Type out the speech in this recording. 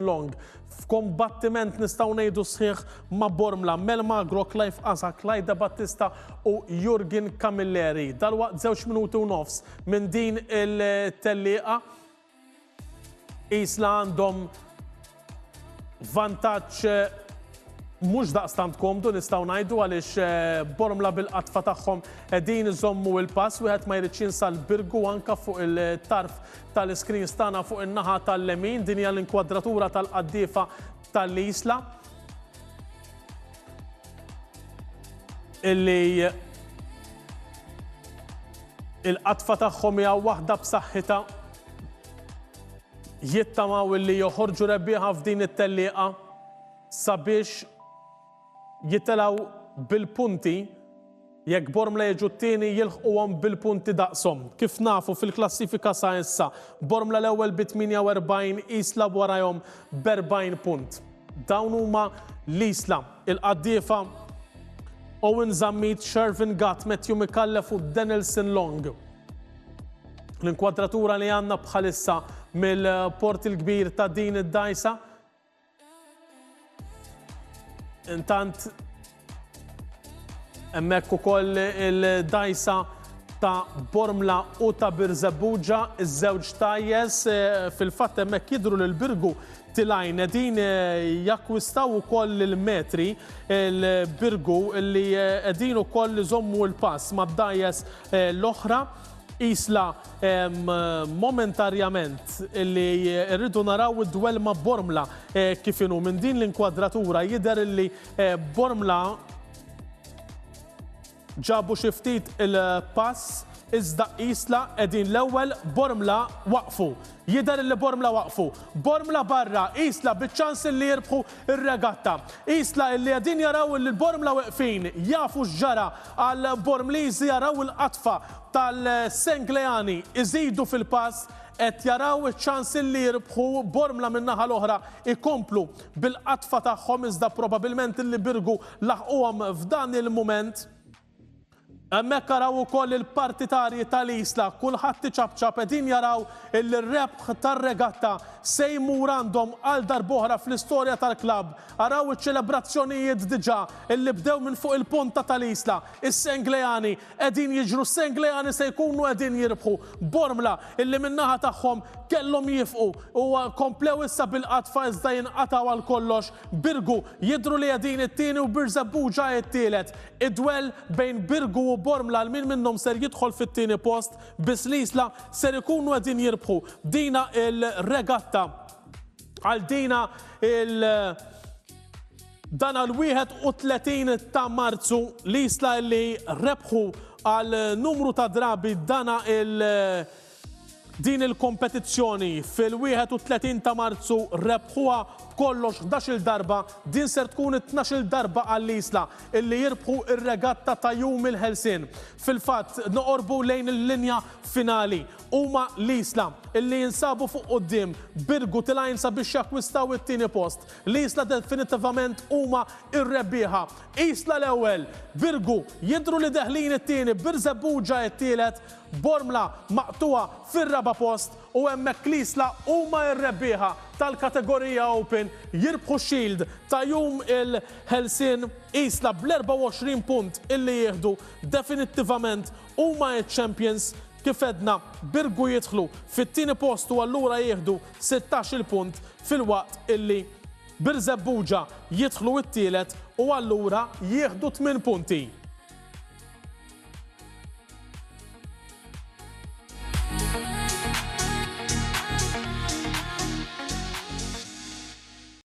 Long. F'kombattiment nistgħu ngħidu sħiħ ma' Bormla, Mel Magro, Clive Asa, Klajda Battista u Jurgen Camilleri. Dalwaqt 2 minuti u nofs minn din il-tellieqa Isla għandhom vantaġġ mhux daqstant komdu nistgħu ngħidu għaliex Bormla bil-qatfa tagħhom qegħdin iżommu l-pass wieħed ma jridx jinsal Birgu anke fuq il-tarf tal-iskrin tagħna fuq in-naħa tal-lemin din hija l-inkwadratura tal-qaddiefa tal-Isla illi il-qatfa tagħhom hija waħda b'saħħitha jittamaw illi joħorġu rebbieħa f'din it-tellieqa sabiex jitelaw bil-punti jekk Bormla jiġu t-tieni jilħquhom bil-punti daqshom. Kif nafu fil-klassifika sa issa, Bormla l-ewwel bi 48, Isla warahom b'40 punt. Dawn huma l-Isla, il-qaddiefa Owen Zammit, Shervin Gatt, Matthew McCallef u Denilson Long. L-inkwadratura li għandna bħalissa mill-port il-kbir ta' din id-dajsa. Intant hemmhekk ukoll il-dajsa ta' Bormla u ta' Birzebbuġa, iż-żewġ tajjes fil-fatt hemmhekk jidhru lil Birgu tilajn qegħdin jakkwistaw ukoll il-metri il-Birgu li qegħdin ukoll iżommu l-pass mad-dajjes l-oħra. Isla momentarjament li rridu naraw id-dwell ma' Bormla kif inhu minn din l-inkwadratura jidher li Bormla ġabu xi ftit il-pass iżda Isla qegħdin l-ewwel Bormla waqfu. Jidher li Bormla waqfu. Bormla barra, Isla biċ-ċans li jirbħu ir-regatta. Isla li qegħdin jaraw li Bormla weqfin jafu x'ġara għal Bormliżi jaraw il-qatfa tal-Senglejani iżidu fil-pass qed jaraw iċ-ċans li jirbħu Bormla min-naħa l-oħra ikomplu bil-qatfa tagħhom iżda probabbilment li Birgu laħquhom f'dan il-mument. Hemmhekk jaraw ukoll il-partitarji tal-Isla, kulħadd iċabċab qegħdin jaraw il-rebħ tar-regatta se jmur għandhom għal darb'oħra fl-istorja tal-klabb. Araw iċ-ċelebrazzjonijiet diġà illi bdew minn fuq il-ponta tal-Isla. Is-Senglejani qegħdin jiġru, Senglejani se jkunu qegħdin jirbħu. Bormla illi min-naħa tagħhom kellhom jifqu u komplew issa bil-qatfa iżda jinqataw għal kollox. Birgu jidhru li qegħdin it-tieni u Birzebbuġa t-tielet. Id-dwell bejn Birgu u Bormla l-min minnhom ser jidħol fit-tieni post biss l-Isla ser ikunu qegħdin jirbħu. Dina il-regatta għal dina dan għal-31 ta' Marzu l-Isla li rebħu għal numru ta' drabi dana din il-kompetizzjoni fil-31 ta' Marzu rebħuha kollox 11 darba, din ser tkun 12 darba għall-Isla illi jirbħu ir-regatta ta' jum il-Ħelsien. Fil-fatt noqorbu lejn il-linja finali huma l-Isla illi jinsabu fuq quddiem, Birgu tilajn sabiex jakkwistaw it-tieni post. L-Isla definitivament huma ir-rebbieħa. Isla l-ewwel, Birgu jidhru li deħlin it-tieni, Birzebbuġa t-tielet, Bormla maqtuha fir-raba' post u hemmhekk l-Isla huma r-rebbieħa tal-kategorija Open jirbħu Shield ta' jum il-Ħelsien. Isla bl-24 punt illi jieħdu definittivament huma ċ-champions. Kif edna Birgu jidħlu fit-tieni post u allura jieħdu 16 punt fil-waqt illi Birzebbuġa jidħlu t-tielet u allura jieħdu 8 punti.